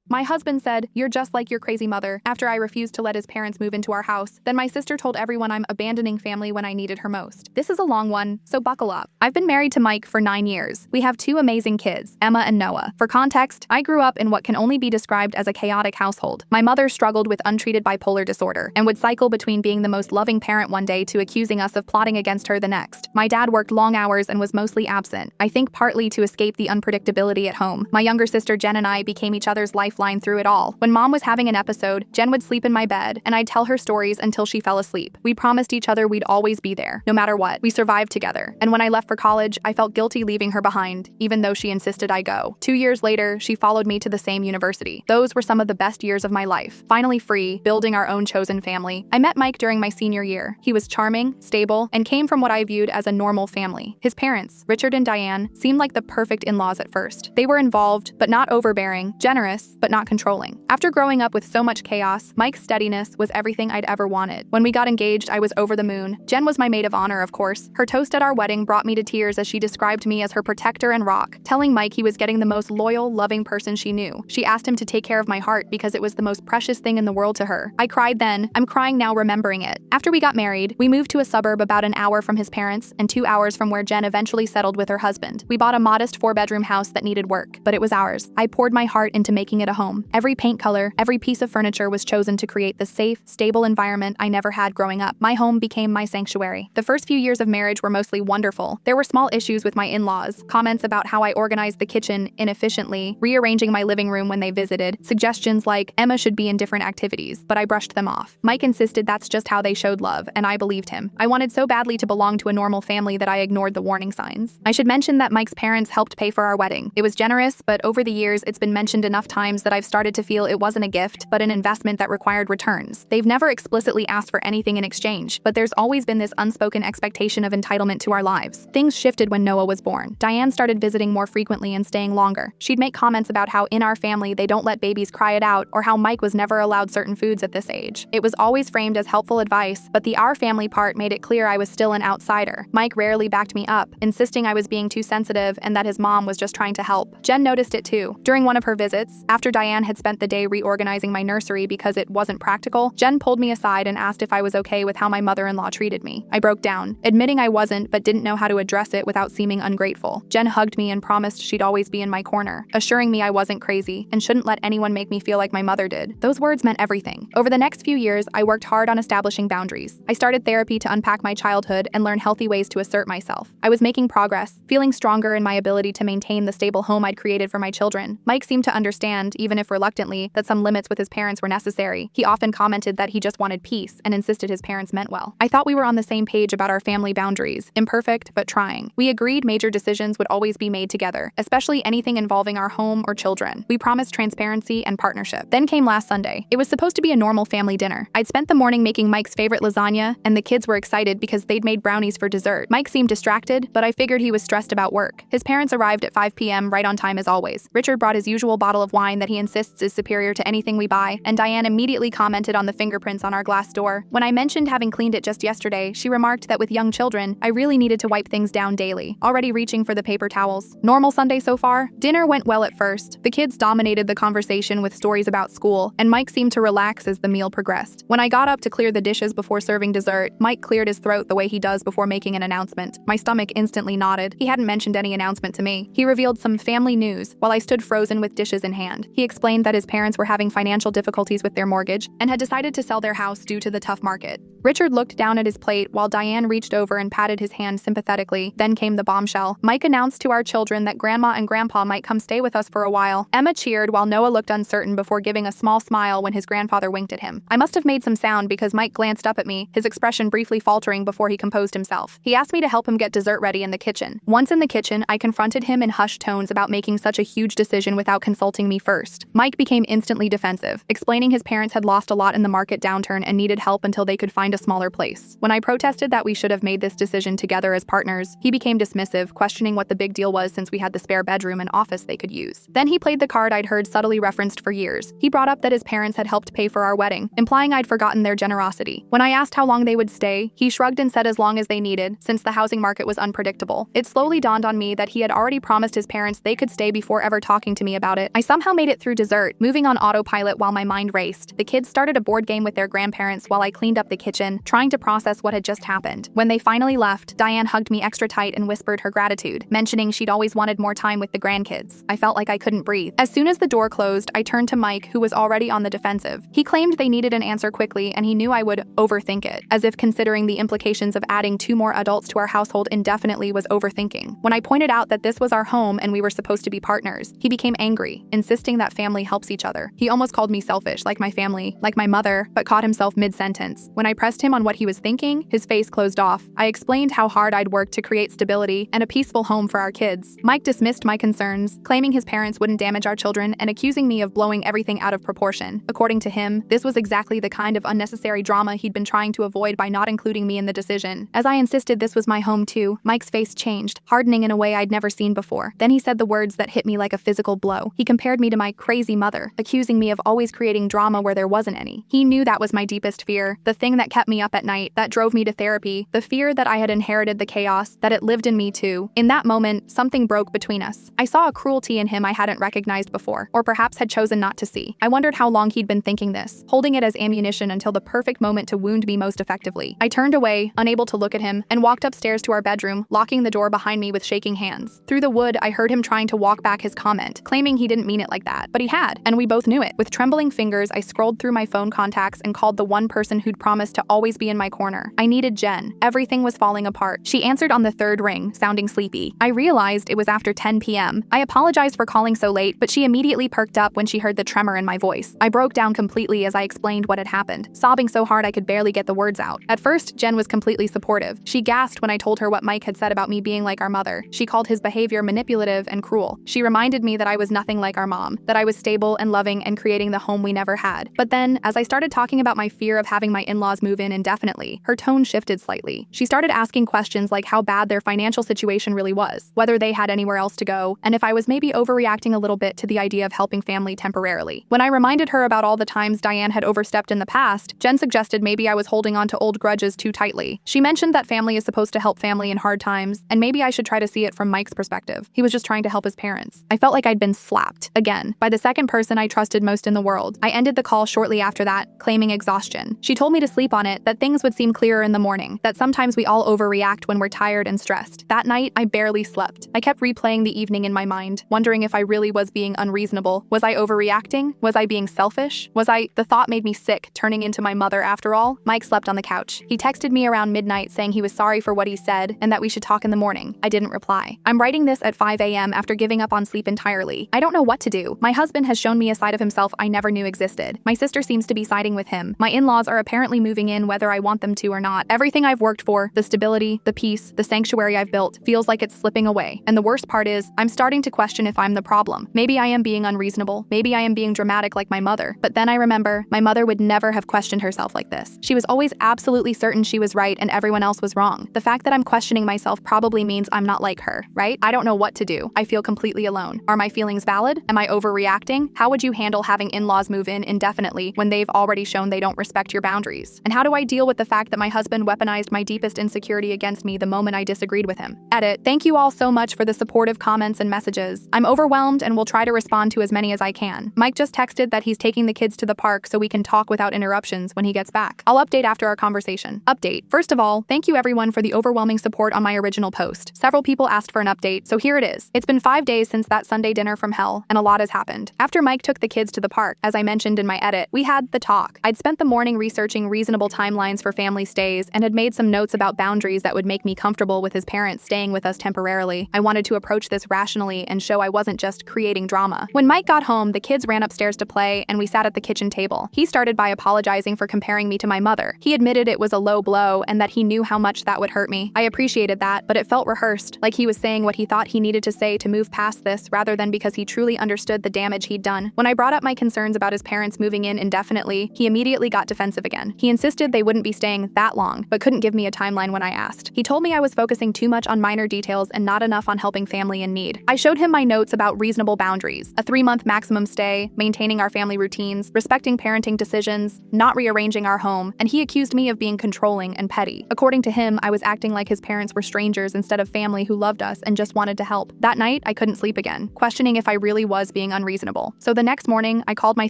My husband said, "You're just like your crazy mother," after I refused to let his parents move into our house. Then my sister told everyone I'm abandoning family when I needed her most. This is a long one, so buckle up. I've been married to Mike for 9 years. We have 2 amazing kids, Emma and Noah. For context, I grew up in what can only be described as a chaotic household. My mother struggled with untreated bipolar disorder and would cycle between being the most loving parent one day to accusing us of plotting against her the next. My dad worked long hours and was mostly absent, I think partly to escape the unpredictability at home. My younger sister Jen and I became each other's lifeline through it all. When mom was having an episode, Jen would sleep in my bed, and I'd tell her stories until she fell asleep. We promised each other we'd always be there, no matter what. We survived together. And when I left for college, I felt guilty leaving her behind, even though she insisted I go. 2 years later, she followed me to the same university. Those were some of the best years of my life. Finally free, building our own chosen family. I met Mike during my senior year. He was charming, stable, and came from what I viewed as a normal family. His parents, Richard and Diane, seemed like the perfect in-laws at first. They were involved, but not overbearing, generous, but not controlling. After growing up with so much chaos, Mike's steadiness was everything I'd ever wanted. When we got engaged, I was over the moon. Jen was my maid of honor, of course. Her toast at our wedding brought me to tears as she described me as her protector and rock, telling Mike he was getting the most loyal, loving person she knew. She asked him to take care of my heart because it was the most precious thing in the world to her. I cried then. I'm crying now remembering it. After we got married, we moved to a suburb about an hour from his parents and 2 hours from where Jen eventually settled with her husband. We bought a modest 4-bedroom house that needed work, but it was ours. I poured my heart into making it a home. Every paint color, every piece of furniture was chosen to create the safe, stable environment I never had growing up. My home became my sanctuary. The first few years of marriage were mostly wonderful. There were small issues with my in-laws, comments about how I organized the kitchen inefficiently, rearranging my living room when they visited, suggestions like Emma should be in different activities, but I brushed them off. Mike insisted that's just how they showed love, and I believed him. I wanted so badly to belong to a normal family that I ignored the warning signs. I should mention that Mike's parents helped pay for our wedding. It was generous, but over the years it's been mentioned enough times that I've started to feel it wasn't a gift, but an investment that required returns. They've never explicitly asked for anything in exchange, but there's always been this unspoken expectation of entitlement to our lives. Things shifted when Noah was born. Diane started visiting more frequently and staying longer. She'd make comments about how in our family they don't let babies cry it out, or how Mike was never allowed certain foods at this age. It was always framed as helpful advice, but the our family part made it clear I was still an outsider. Mike rarely backed me up, insisting I was being too sensitive and that his mom was just trying to help. Jen noticed it too. During one of her visits, after Diane had spent the day reorganizing my nursery because it wasn't practical, Jen pulled me aside and asked if I was okay with how my mother-in-law treated me. I broke down, admitting I wasn't but didn't know how to address it without seeming ungrateful. Jen hugged me and promised she'd always be in my corner, assuring me I wasn't crazy and shouldn't let anyone make me feel like my mother did. Those words meant everything. Over the next few years, I worked hard on establishing boundaries. I started therapy to unpack my childhood and learn healthy ways to assert myself. I was making progress, feeling stronger in my ability to maintain the stable home I'd created for my children. Mike seemed to understand, even if reluctantly, that some limits with his parents were necessary. He often commented that he just wanted peace and insisted his parents meant well. I thought we were on the same page about our family boundaries, imperfect but trying. We agreed major decisions would always be made together, especially anything involving our home or children. We promised transparency and partnership. Then came last Sunday. It was supposed to be a normal family dinner. I'd spent the morning making Mike's favorite lasagna, and the kids were excited because they'd made brownies for dessert. Mike seemed distracted, but I figured he was stressed about work. His parents arrived at 5 p.m. right on time as always. Richard brought his usual bottle of wine that he insists is superior to anything we buy, and Diane immediately commented on the fingerprints on our glass door. When I mentioned having cleaned it just yesterday, she remarked that with young children, I really needed to wipe things down daily, already reaching for the paper towels. Normal Sunday so far? Dinner went well at first. The kids dominated the conversation with stories about school, and Mike seemed to relax as the meal progressed. When I got up to clear the dishes before serving dessert, Mike cleared his throat the way he does before making an announcement. My stomach instantly nodded. He hadn't mentioned any announcement to me. He revealed some family news while I stood frozen with dishes in hand. He explained that his parents were having financial difficulties with their mortgage and had decided to sell their house due to the tough market. Richard looked down at his plate while Diane reached over and patted his hand sympathetically. Then came the bombshell. Mike announced to our children that Grandma and Grandpa might come stay with us for a while. Emma cheered while Noah looked uncertain before giving a small smile when his grandfather winked at him. I must have made some sound because Mike glanced up at me, his expression briefly faltering before he composed himself. He asked me to help him get dessert ready in the kitchen. Once in the kitchen, I confronted him in hushed tones about making such a huge decision without consulting me first. Mike became instantly defensive, explaining his parents had lost a lot in the market downturn and needed help until they could find a smaller place. When I protested that we should have made this decision together as partners, he became dismissive, questioning what the big deal was since we had the spare bedroom and office they could use. Then he played the card I'd heard subtly referenced for years. He brought up that his parents had helped pay for our wedding, implying I'd forgotten their generosity. When I asked how long they would stay, he shrugged and said as long as they needed, since the housing market was unpredictable. It slowly dawned on me that he had already promised his parents they could stay before ever talking to me about it. I somehow made it it through dessert, moving on autopilot while my mind raced. The kids started a board game with their grandparents while I cleaned up the kitchen, trying to process what had just happened. When they finally left, Diane hugged me extra tight and whispered her gratitude, mentioning she'd always wanted more time with the grandkids. I felt like I couldn't breathe. As soon as the door closed, I turned to Mike, who was already on the defensive. He claimed they needed an answer quickly, and he knew I would overthink it, as if considering the implications of adding 2 more adults to our household indefinitely was overthinking. When I pointed out that this was our home and we were supposed to be partners, he became angry, insisting that family helps each other. He almost called me selfish, like my family, like my mother, but caught himself mid-sentence. When I pressed him on what he was thinking, his face closed off. I explained how hard I'd worked to create stability and a peaceful home for our kids. Mike dismissed my concerns, claiming his parents wouldn't damage our children and accusing me of blowing everything out of proportion. According to him, this was exactly the kind of unnecessary drama he'd been trying to avoid by not including me in the decision. As I insisted this was my home too, Mike's face changed, hardening in a way I'd never seen before. Then he said the words that hit me like a physical blow. He compared me to my crazy mother, accusing me of always creating drama where there wasn't any. He knew that was my deepest fear, the thing that kept me up at night, that drove me to therapy, the fear that I had inherited the chaos, that it lived in me too. In that moment, something broke between us. I saw a cruelty in him I hadn't recognized before, or perhaps had chosen not to see. I wondered how long he'd been thinking this, holding it as ammunition until the perfect moment to wound me most effectively. I turned away, unable to look at him, and walked upstairs to our bedroom, locking the door behind me with shaking hands. Through the wood, I heard him trying to walk back his comment, claiming he didn't mean it like that, but he had, and we both knew it. With trembling fingers, I scrolled through my phone contacts and called the one person who'd promised to always be in my corner. I needed Jen. Everything was falling apart. She answered on the 3rd ring, sounding sleepy. I realized it was after 10 p.m. I apologized for calling so late, but she immediately perked up when she heard the tremor in my voice. I broke down completely as I explained what had happened, sobbing so hard I could barely get the words out. At first, Jen was completely supportive. She gasped when I told her what Mike had said about me being like our mother. She called his behavior manipulative and cruel. She reminded me that I was nothing like our mom, that I was stable and loving and creating the home we never had. But then, as I started talking about my fear of having my in-laws move in indefinitely, her tone shifted slightly. She started asking questions like how bad their financial situation really was, whether they had anywhere else to go, and if I was maybe overreacting a little bit to the idea of helping family temporarily. When I reminded her about all the times Diane had overstepped in the past, Jen suggested maybe I was holding on to old grudges too tightly. She mentioned that family is supposed to help family in hard times, and maybe I should try to see it from Mike's perspective. He was just trying to help his parents. I felt like I'd been slapped, again, by the second person I trusted most in the world. I ended the call shortly after that, claiming exhaustion. She told me to sleep on it, that things would seem clearer in the morning, that sometimes we all overreact when we're tired and stressed. That night, I barely slept. I kept replaying the evening in my mind, wondering if I really was being unreasonable. Was I overreacting? Was I being selfish? The thought made me sick, turning into my mother after all. Mike slept on the couch. He texted me around midnight saying he was sorry for what he said and that we should talk in the morning. I didn't reply. I'm writing this at 5 a.m. after giving up on sleep entirely. I don't know what to do. My husband has shown me a side of himself I never knew existed. My sister seems to be siding with him. My in-laws are apparently moving in whether I want them to or not. Everything I've worked for, the stability, the peace, the sanctuary I've built, feels like it's slipping away. And the worst part is, I'm starting to question if I'm the problem. Maybe I am being unreasonable. Maybe I am being dramatic like my mother. But then I remember, my mother would never have questioned herself like this. She was always absolutely certain she was right and everyone else was wrong. The fact that I'm questioning myself probably means I'm not like her, right? I don't know what to do. I feel completely alone. Are my feelings valid? Am I overreacting? How would you handle having in-laws move in indefinitely when they've already shown they don't respect your boundaries? And how do I deal with the fact that my husband weaponized my deepest insecurity against me the moment I disagreed with him? Edit. Thank you all so much for the supportive comments and messages. I'm overwhelmed and will try to respond to as many as I can. Mike just texted that he's taking the kids to the park so we can talk without interruptions when he gets back. I'll update after our conversation. Update. First of all, thank you everyone for the overwhelming support on my original post. Several people asked for an update, so here it is. It's been 5 days since that Sunday dinner from hell, and a lot has happened. After Mike took the kids to the park, as I mentioned in my edit, we had the talk. I'd spent the morning researching reasonable timelines for family stays and had made some notes about boundaries that would make me comfortable with his parents staying with us temporarily. I wanted to approach this rationally and show I wasn't just creating drama. When Mike got home, the kids ran upstairs to play and we sat at the kitchen table. He started by apologizing for comparing me to my mother. He admitted it was a low blow and that he knew how much that would hurt me. I appreciated that, but it felt rehearsed, like he was saying what he thought he needed to say to move past this rather than because he truly understood the damage he'd done. When I brought up my concerns about his parents moving in indefinitely, he immediately got defensive again. He insisted they wouldn't be staying that long, but couldn't give me a timeline when I asked. He told me I was focusing too much on minor details and not enough on helping family in need. I showed him my notes about reasonable boundaries, a 3-month maximum stay, maintaining our family routines, respecting parenting decisions, not rearranging our home, and he accused me of being controlling and petty. According to him, I was acting like his parents were strangers instead of family who loved us and just wanted to help. That night, I couldn't sleep again, questioning if I really was being unreasonable unreasonable. So the next morning, I called my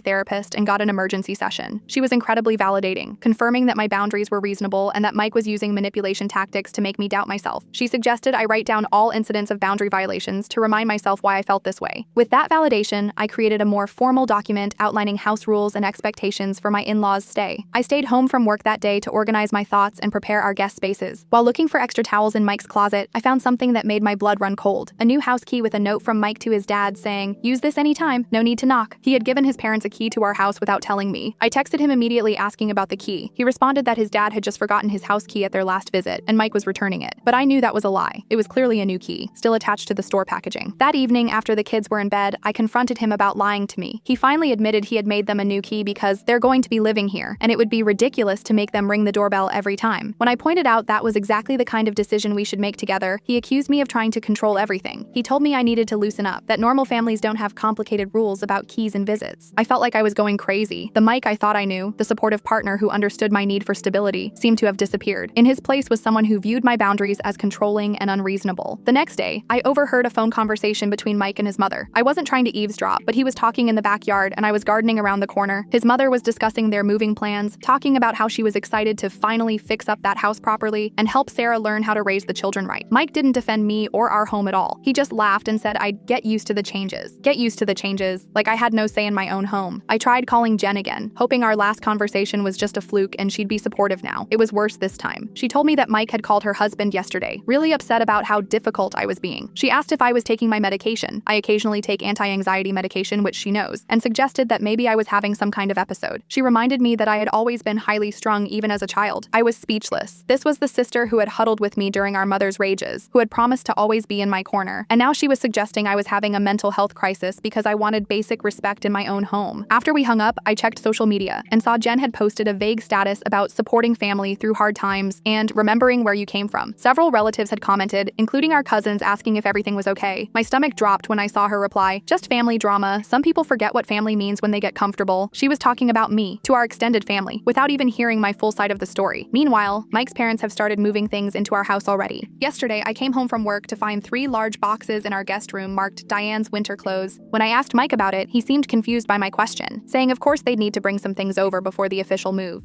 therapist and got an emergency session. She was incredibly validating, confirming that my boundaries were reasonable and that Mike was using manipulation tactics to make me doubt myself. She suggested I write down all incidents of boundary violations to remind myself why I felt this way. With that validation, I created a more formal document outlining house rules and expectations for my in-laws' stay. I stayed home from work that day to organize my thoughts and prepare our guest spaces. While looking for extra towels in Mike's closet, I found something that made my blood run cold. A new house key with a note from Mike to his dad saying, "Use this anytime, no need to knock." He had given his parents a key to our house without telling me. I texted him immediately asking about the key. He responded that his dad had just forgotten his house key at their last visit, and Mike was returning it. But I knew that was a lie. It was clearly a new key, still attached to the store packaging. That evening, after the kids were in bed, I confronted him about lying to me. He finally admitted he had made them a new key because they're going to be living here, and it would be ridiculous to make them ring the doorbell every time. When I pointed out that was exactly the kind of decision we should make together, he accused me of trying to control everything. He told me I needed to loosen up, that normal families don't have complicated rules about keys and visits. I felt like I was going crazy. The Mike I thought I knew, the supportive partner who understood my need for stability, seemed to have disappeared. In his place was someone who viewed my boundaries as controlling and unreasonable. The next day, I overheard a phone conversation between Mike and his mother. I wasn't trying to eavesdrop, but he was talking in the backyard and I was gardening around the corner. His mother was discussing their moving plans, talking about how she was excited to finally fix up that house properly and help Sarah learn how to raise the children right. Mike didn't defend me or our home at all. He just laughed and said I'd get used to the changes. Get used to the changes, like I had no say in my own home. I tried calling Jen again, hoping our last conversation was just a fluke and she'd be supportive now. It was worse this time. She told me that Mike had called her husband yesterday, really upset about how difficult I was being. She asked if I was taking my medication. I occasionally take anti-anxiety medication, which she knows, and suggested that maybe I was having some kind of episode. She reminded me that I had always been highly strung even as a child. I was speechless. This was the sister who had huddled with me during our mother's rages, who had promised to always be in my corner, and now she was suggesting I was having a mental health crisis because I wanted basic respect in my own home. After we hung up, I checked social media and saw Jen had posted a vague status about supporting family through hard times and remembering where you came from. Several relatives had commented, including our cousins, asking if everything was okay. My stomach dropped when I saw her reply, "Just family drama. Some people forget what family means when they get comfortable." She was talking about me, to our extended family, without even hearing my full side of the story. Meanwhile, Mike's parents have started moving things into our house already. Yesterday, I came home from work to find 3 large boxes in our guest room marked Diane's winter clothes. When I asked Mike about it, he seemed confused by my question, saying of course they'd need to bring some things over before the official move.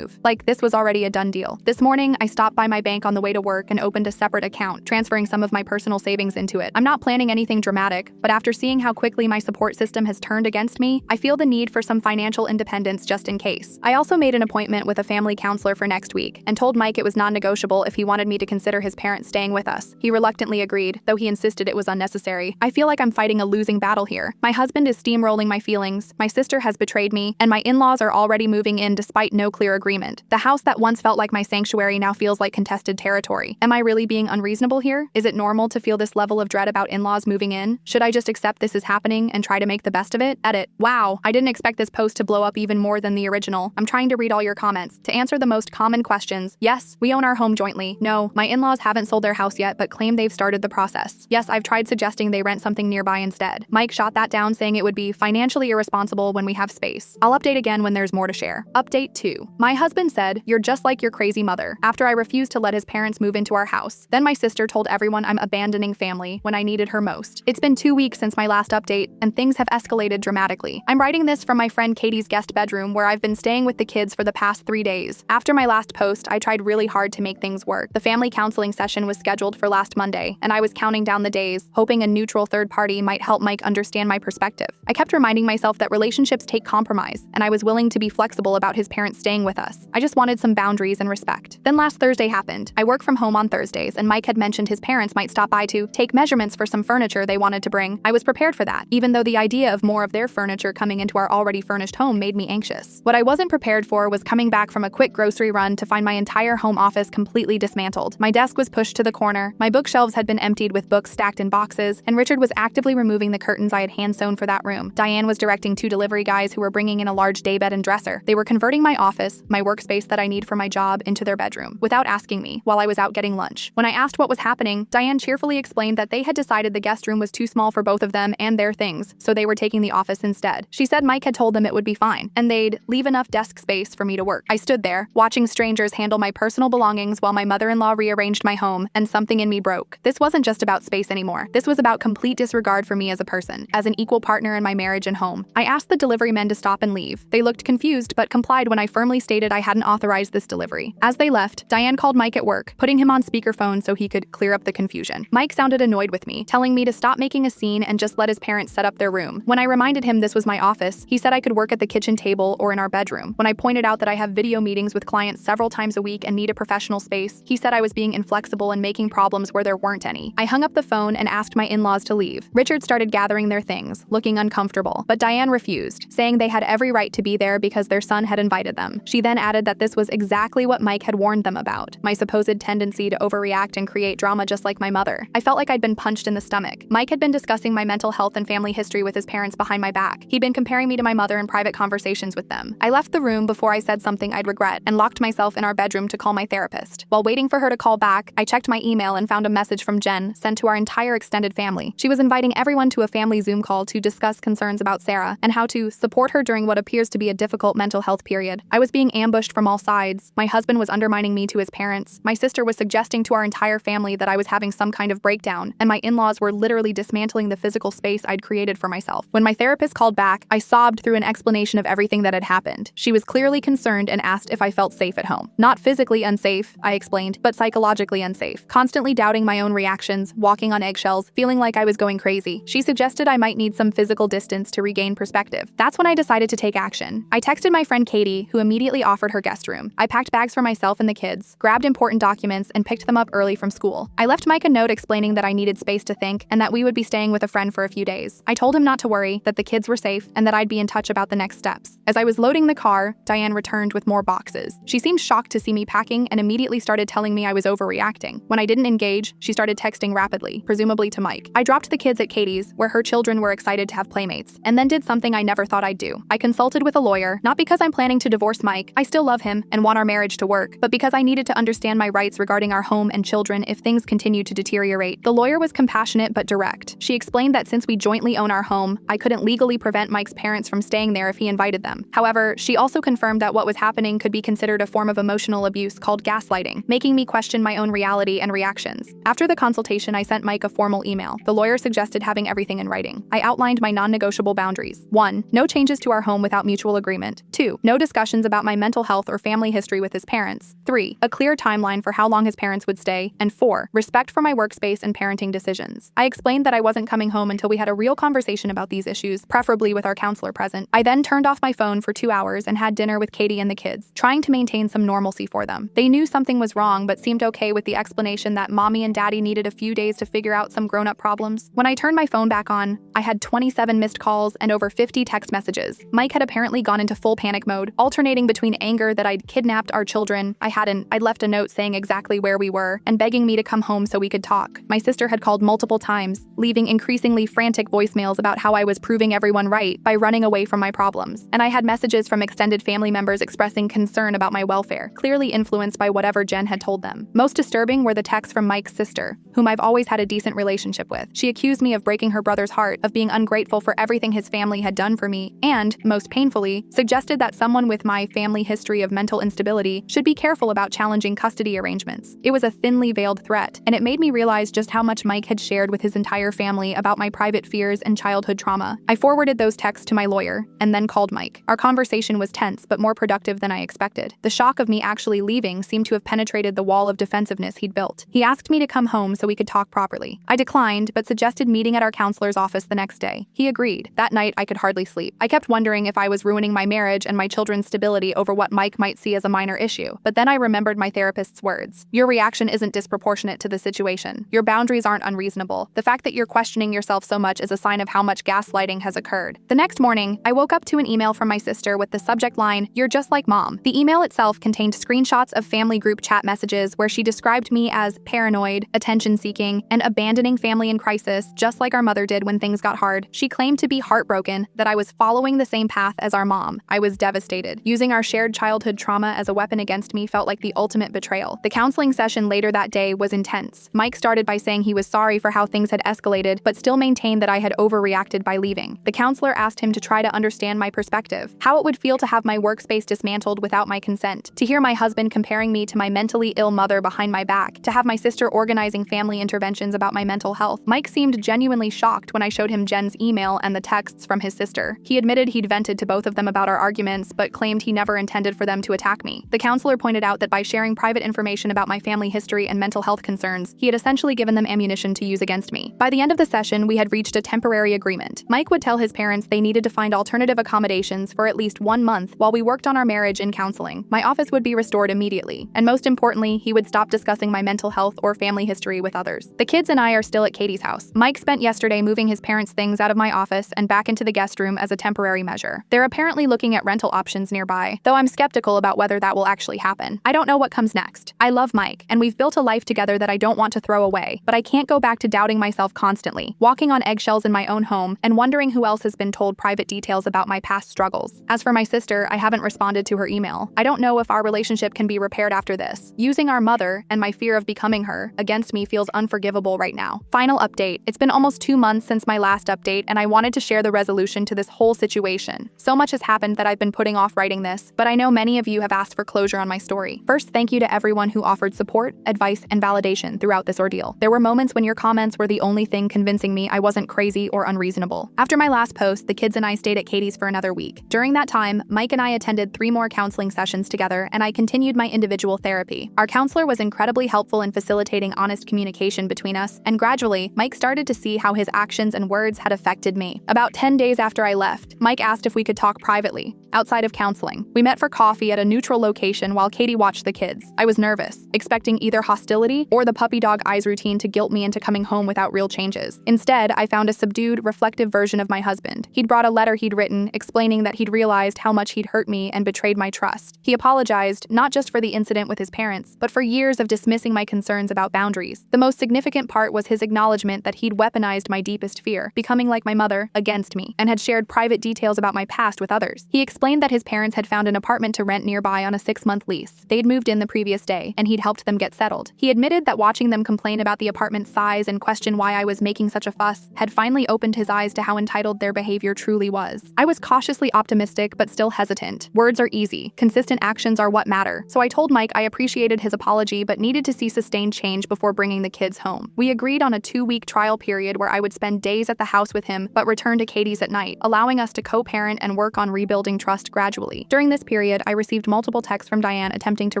Like this was already a done deal. This morning, I stopped by my bank on the way to work and opened a separate account, transferring some of my personal savings into it. I'm not planning anything dramatic, but after seeing how quickly my support system has turned against me, I feel the need for some financial independence just in case. I also made an appointment with a family counselor for next week and told Mike it was non-negotiable if he wanted me to consider his parents staying with us. He reluctantly agreed, though he insisted it was unnecessary. I feel like I'm fighting a losing battle here. My husband is steamrolling my feelings, my sister has betrayed me, and my in-laws are already moving in despite no clear agreement. The house that once felt like my sanctuary now feels like contested territory. Am I really being unreasonable here? Is it normal to feel this level of dread about in-laws moving in? Should I just accept this is happening and try to make the best of it? Edit. Wow, I didn't expect this post to blow up even more than the original. I'm trying to read all your comments. To answer the most common questions, yes, we own our home jointly. No, my in-laws haven't sold their house yet but claim they've started the process. Yes, I've tried suggesting they rent something nearby instead. Mike shot that down saying it would be financially irresponsible when we have space. I'll update again when there's more to share. Update 2. My husband said, "You're just like your crazy mother," after I refused to let his parents move into our house. Then my sister told everyone I'm abandoning family when I needed her most. It's been 2 weeks since my last update, and things have escalated dramatically. I'm writing this from my friend Katie's guest bedroom where I've been staying with the kids for the past 3 days. After my last post, I tried really hard to make things work. The family counseling session was scheduled for last Monday, and I was counting down the days, hoping a neutral third party might help Mike understand my perspective. I kept reminding myself that relationships take compromise, and I was willing to be flexible about his parents staying with us. I just wanted some boundaries and respect. Then last Thursday happened. I work from home on Thursdays, and Mike had mentioned his parents might stop by to take measurements for some furniture they wanted to bring. I was prepared for that, even though the idea of more of their furniture coming into our already furnished home made me anxious. What I wasn't prepared for was coming back from a quick grocery run to find my entire home office completely dismantled. My desk was pushed to the corner, my bookshelves had been emptied with books stacked in boxes, and Richard was actively removing the curtains I had hand-sewn for that room. Diane was directing 2 delivery guys who were bringing in a large daybed and dresser. They were converting my office, my workspace that I need for my job, into their bedroom, without asking me, while I was out getting lunch. When I asked what was happening, Diane cheerfully explained that they had decided the guest room was too small for both of them and their things, so they were taking the office instead. She said Mike had told them it would be fine, and they'd leave enough desk space for me to work. I stood there, watching strangers handle my personal belongings while my mother-in-law rearranged my home, and something in me broke. This wasn't just about space anymore. This was about complete disregard for me as a person. As an an equal partner in my marriage and home. I asked the delivery men to stop and leave. They looked confused but complied when I firmly stated I hadn't authorized this delivery. As they left, Diane called Mike at work, putting him on speakerphone so he could clear up the confusion. Mike sounded annoyed with me, telling me to stop making a scene and just let his parents set up their room. When I reminded him this was my office, he said I could work at the kitchen table or in our bedroom. When I pointed out that I have video meetings with clients several times a week and need a professional space, he said I was being inflexible and making problems where there weren't any. I hung up the phone and asked my in-laws to leave. Richard started gathering their things, looking uncomfortable, but Diane refused, saying they had every right to be there because their son had invited them. She then added that this was exactly what Mike had warned them about, my supposed tendency to overreact and create drama just like my mother. I felt like I'd been punched in the stomach. Mike had been discussing my mental health and family history with his parents behind my back. He'd been comparing me to my mother in private conversations with them. I left the room before I said something I'd regret and locked myself in our bedroom to call my therapist. While waiting for her to call back, I checked my email and found a message from Jen sent to our entire extended family. She was inviting everyone to a family Zoom call to discuss concerns about Sarah and how to support her during what appears to be a difficult mental health period. I was being ambushed from all sides. My husband was undermining me to his parents. My sister was suggesting to our entire family that I was having some kind of breakdown, and my in-laws were literally dismantling the physical space I'd created for myself. When my therapist called back, I sobbed through an explanation of everything that had happened. She was clearly concerned and asked if I felt safe at home. Not physically unsafe, I explained, but psychologically unsafe. Constantly doubting my own reactions, walking on eggshells, feeling like I was going crazy. She suggested I might need some physical distance to regain perspective. That's when I decided to take action. I texted my friend Katie, who immediately offered her guest room. I packed bags for myself and the kids, grabbed important documents, and picked them up early from school. I left Mike a note explaining that I needed space to think and that we would be staying with a friend for a few days. I told him not to worry, that the kids were safe, and that I'd be in touch about the next steps. As I was loading the car, Diane returned with more boxes. She seemed shocked to see me packing and immediately started telling me I was overreacting. When I didn't engage, she started texting rapidly, presumably to Mike. I dropped the kids at Katie's, where her children were excited to have playmates, and then did something I never thought I'd do. I consulted with a lawyer, not because I'm planning to divorce Mike, I still love him and want our marriage to work, but because I needed to understand my rights regarding our home and children if things continued to deteriorate. The lawyer was compassionate but direct. She explained that since we jointly own our home, I couldn't legally prevent Mike's parents from staying there if he invited them. However, she also confirmed that what was happening could be considered a form of emotional abuse called gaslighting, making me question my own reality and reactions. After the consultation, I sent Mike a formal email. The lawyer suggested having everything in writing. I outlined my non-negotiable boundaries. 1. No changes to our home without mutual agreement. 2. No discussions about my mental health or family history with his parents. 3. A clear timeline for how long his parents would stay. And 4. Respect for my workspace and parenting decisions. I explained that I wasn't coming home until we had a real conversation about these issues, preferably with our counselor present. I then turned off my phone for 2 hours and had dinner with Katie and the kids, trying to maintain some normalcy for them. They knew something was wrong but seemed okay with the explanation that mommy and daddy needed a few days to figure out some grown-up problems. When I turned my phone back on, I had 27 missed calls and over 50 text messages. Mike had apparently gone into full panic mode, alternating between anger that I'd kidnapped our children, I'd left a note saying exactly where we were, and begging me to come home so we could talk. My sister had called multiple times, leaving increasingly frantic voicemails about how I was proving everyone right by running away from my problems. And I had messages from extended family members expressing concern about my welfare, clearly influenced by whatever Jen had told them. Most disturbing were the texts from Mike's sister, whom I've always had a decent relationship with. She accused me of breaking her brother's heart, of being ungrateful for everything his family had done for me, and, most painfully, suggested that someone with my family history of mental instability should be careful about challenging custody arrangements. It was a thinly veiled threat, and it made me realize just how much Mike had shared with his entire family about my private fears and childhood trauma. I forwarded those texts to my lawyer, and then called Mike. Our conversation was tense but more productive than I expected. The shock of me actually leaving seemed to have penetrated the wall of defensiveness he'd built. He asked me to come home so we could talk properly. I declined, but suggested meeting at our counselor's office the next day. He agreed. That night, I could hardly sleep. I kept wondering if I was ruining my marriage and my children's stability over what Mike might see as a minor issue. But then I remembered my therapist's words. Your reaction isn't disproportionate to the situation. Your boundaries aren't unreasonable. The fact that you're questioning yourself so much is a sign of how much gaslighting has occurred. The next morning, I woke up to an email from my sister with the subject line, "You're just like mom." The email itself contained screenshots of family group chat messages where she described me as paranoid, attention-seeking, and abandoning family in crisis, just like our mother did when things got hard. She claimed to be heartbroken that I was following the same path as our mom. I was devastated. Using our shared childhood trauma as a weapon against me felt like the ultimate betrayal. The counseling session later that day was intense. Mike started by saying he was sorry for how things had escalated, but still maintained that I had overreacted by leaving. The counselor asked him to try to understand my perspective, how it would feel to have my workspace dismantled without my consent, to hear my husband comparing me to my mentally ill mother behind my back, to have my sister organizing family interventions about my mental health. Mike seemed genuinely shocked when I showed him him Jen's email and the texts from his sister. He admitted he'd vented to both of them about our arguments, but claimed he never intended for them to attack me. The counselor pointed out that by sharing private information about my family history and mental health concerns, he had essentially given them ammunition to use against me. By the end of the session, we had reached a temporary agreement. Mike would tell his parents they needed to find alternative accommodations for at least 1 month while we worked on our marriage in counseling. My office would be restored immediately, and most importantly, he would stop discussing my mental health or family history with others. The kids and I are still at Katie's house. Mike spent yesterday moving his parents' things out of my office and back into the guest room as a temporary measure. They're apparently looking at rental options nearby, though I'm skeptical about whether that will actually happen. I don't know what comes next. I love Mike, and we've built a life together that I don't want to throw away, but I can't go back to doubting myself constantly, walking on eggshells in my own home, and wondering who else has been told private details about my past struggles. As for my sister, I haven't responded to her email. I don't know if our relationship can be repaired after this. Using our mother, and my fear of becoming her, against me feels unforgivable right now. Final update. It's been almost 2 months since my last update, and I wanted to share the resolution to this whole situation. So much has happened that I've been putting off writing this, but I know many of you have asked for closure on my story. First, thank you to everyone who offered support, advice, and validation throughout this ordeal. There were moments when your comments were the only thing convincing me I wasn't crazy or unreasonable. After my last post, the kids and I stayed at Katie's for another week. During that time, Mike and I attended 3 more counseling sessions together, and I continued my individual therapy. Our counselor was incredibly helpful in facilitating honest communication between us, and gradually, Mike started to see how his actions and words had affected me. About 10 days after I left, Mike asked if we could talk privately, outside of counseling. We met for coffee at a neutral location while Katie watched the kids. I was nervous, expecting either hostility or the puppy dog eyes routine to guilt me into coming home without real changes. Instead, I found a subdued, reflective version of my husband. He'd brought a letter he'd written, explaining that he'd realized how much he'd hurt me and betrayed my trust. He apologized, not just for the incident with his parents, but for years of dismissing my concerns about boundaries. The most significant part was his acknowledgement that he'd weaponized my deepest fear, becoming like my mother, against me, and had shared private details about my past with others. He explained that his parents had found an apartment to rent nearby on a 6-month lease. They'd moved in the previous day, and he'd helped them get settled. He admitted that watching them complain about the apartment's size and question why I was making such a fuss had finally opened his eyes to how entitled their behavior truly was. I was cautiously optimistic, but still hesitant. Words are easy. Consistent actions are what matter. So I told Mike I appreciated his apology, but needed to see sustained change before bringing the kids home. We agreed on a 2-week trial period where I would spend days at the house with him, but return to Katie's at night, allowing us to co-parent and work on rebuilding trust gradually. During this period, I received multiple texts from Diane attempting to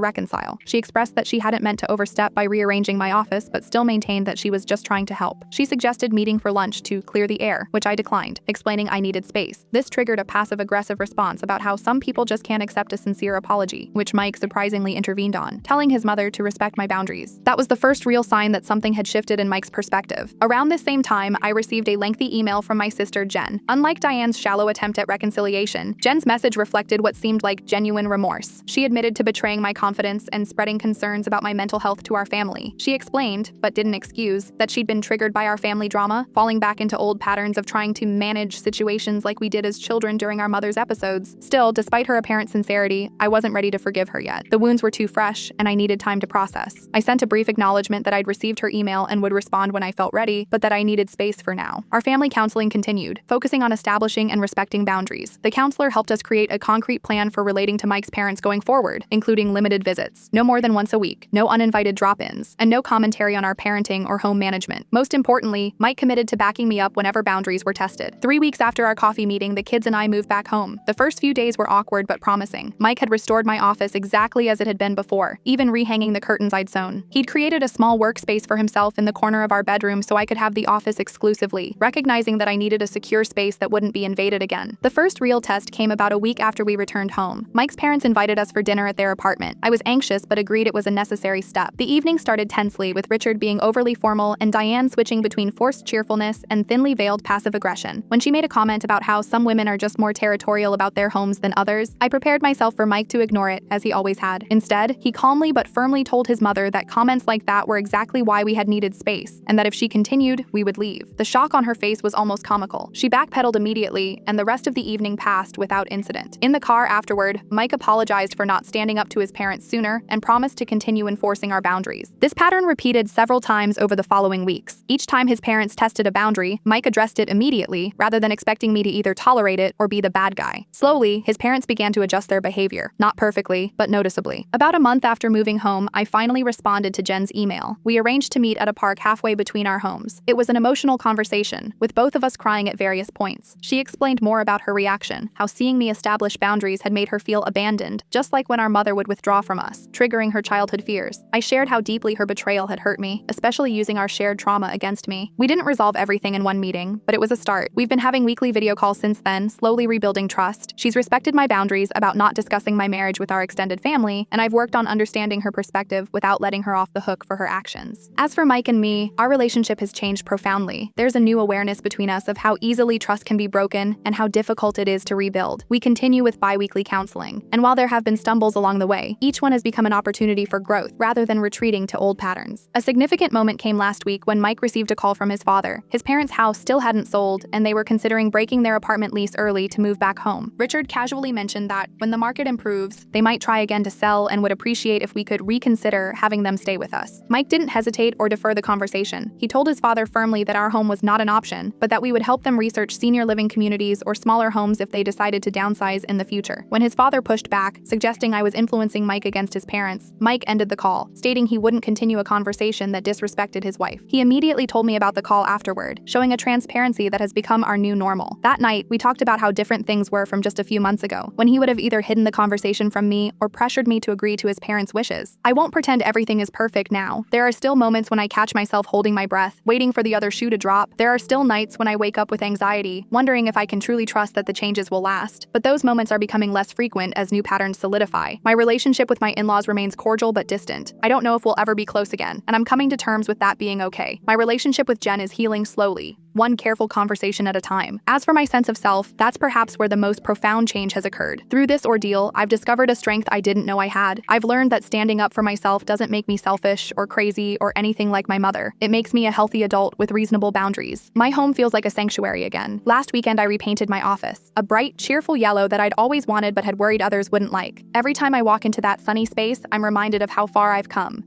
reconcile. She expressed that she hadn't meant to overstep by rearranging my office, but still maintained that she was just trying to help. She suggested meeting for lunch to clear the air, which I declined, explaining I needed space. This triggered a passive-aggressive response about how some people just can't accept a sincere apology, which Mike surprisingly intervened on, telling his mother to respect my boundaries. That was the first real sign that something had shifted in Mike's perspective. Around this same time, I received a lengthy email from my sister, Jen. Unlike Diane's shallow attempt at reconciliation, Jen's message reflected what seemed like genuine remorse. She admitted to betraying my confidence and spreading concerns about my mental health to our family. She explained, but didn't excuse, that she'd been triggered by our family drama, falling back into old patterns of trying to manage situations like we did as children during our mother's episodes. Still, despite her apparent sincerity, I wasn't ready to forgive her yet. The wounds were too fresh, and I needed time to process. I sent a brief acknowledgement that I'd received her email and would respond when I felt ready, but that I needed space for now. Our family counseling continued, focusing on establishing and respecting boundaries. The counselor helped us create a concrete plan for relating to Mike's parents going forward, including limited visits, no more than once a week, no uninvited drop-ins, and no commentary on our parenting or home management. Most importantly, Mike committed to backing me up whenever boundaries were tested. 3 weeks after our coffee meeting, the kids and I moved back home. The first few days were awkward but promising. Mike had restored my office exactly as it had been before, even rehanging the curtains I'd sewn. He'd created a small workspace for himself in the corner of our bedroom so I could have the office exclusively, recognizing that I needed a secure space that wouldn't be invaded again. The first real test came about a week after we returned home. Mike's parents invited us for dinner at their apartment. I was anxious but agreed it was a necessary step. The evening started tensely, with Richard being overly formal and Diane switching between forced cheerfulness and thinly veiled passive aggression. When she made a comment about how some women are just more territorial about their homes than others, I prepared myself for Mike to ignore it, as he always had. Instead, he calmly but firmly told his mother that comments like that were exactly why we had needed space, and that if she continued, we would leave. The shock on her face was almost comical. She backpedaled immediately, and the rest of the evening passed without incident. incident. In the car afterward, Mike apologized for not standing up to his parents sooner and promised to continue enforcing our boundaries. This pattern repeated several times over the following weeks. Each time his parents tested a boundary, Mike addressed it immediately, rather than expecting me to either tolerate it or be the bad guy. Slowly, his parents began to adjust their behavior, not perfectly, but noticeably. About a month after moving home, I finally responded to Jen's email. We arranged to meet at a park halfway between our homes. It was an emotional conversation, with both of us crying at various points. She explained more about her reaction, how seeing me establish boundaries had made her feel abandoned, just like when our mother would withdraw from us, triggering her childhood fears. I shared how deeply her betrayal had hurt me, especially using our shared trauma against me. We didn't resolve everything in one meeting, but it was a start. We've been having weekly video calls since then, slowly rebuilding trust. She's respected my boundaries about not discussing my marriage with our extended family, and I've worked on understanding her perspective without letting her off the hook for her actions. As for Mike and me, our relationship has changed profoundly. There's a new awareness between us of how easily trust can be broken and how difficult it is to rebuild. We continue with bi-weekly counseling, and while there have been stumbles along the way, each one has become an opportunity for growth rather than retreating to old patterns. A significant moment came last week when Mike received a call from his father. His parents' house still hadn't sold, and they were considering breaking their apartment lease early to move back home. Richard casually mentioned that, when the market improves, they might try again to sell and would appreciate if we could reconsider having them stay with us. Mike didn't hesitate or defer the conversation. He told his father firmly that our home was not an option, but that we would help them research senior living communities or smaller homes if they decided to downsize in the future. When his father pushed back, suggesting I was influencing Mike against his parents, Mike ended the call, stating he wouldn't continue a conversation that disrespected his wife. He immediately told me about the call afterward, showing a transparency that has become our new normal. That night, we talked about how different things were from just a few months ago, when he would have either hidden the conversation from me or pressured me to agree to his parents' wishes. I won't pretend everything is perfect now. There are still moments when I catch myself holding my breath, waiting for the other shoe to drop. There are still nights when I wake up with anxiety, wondering if I can truly trust that the changes will last. But those moments are becoming less frequent as new patterns solidify. My relationship with my in-laws remains cordial but distant. I don't know if we'll ever be close again, and I'm coming to terms with that being okay. My relationship with Jen is healing slowly, one careful conversation at a time. As for my sense of self, that's perhaps where the most profound change has occurred. Through this ordeal, I've discovered a strength I didn't know I had. I've learned that standing up for myself doesn't make me selfish or crazy or anything like my mother. It makes me a healthy adult with reasonable boundaries. My home feels like a sanctuary again. Last weekend, I repainted my office, a bright, cheerful yellow that I'd always wanted but had worried others wouldn't like. Every time I walk into that sunny space, I'm reminded of how far I've come.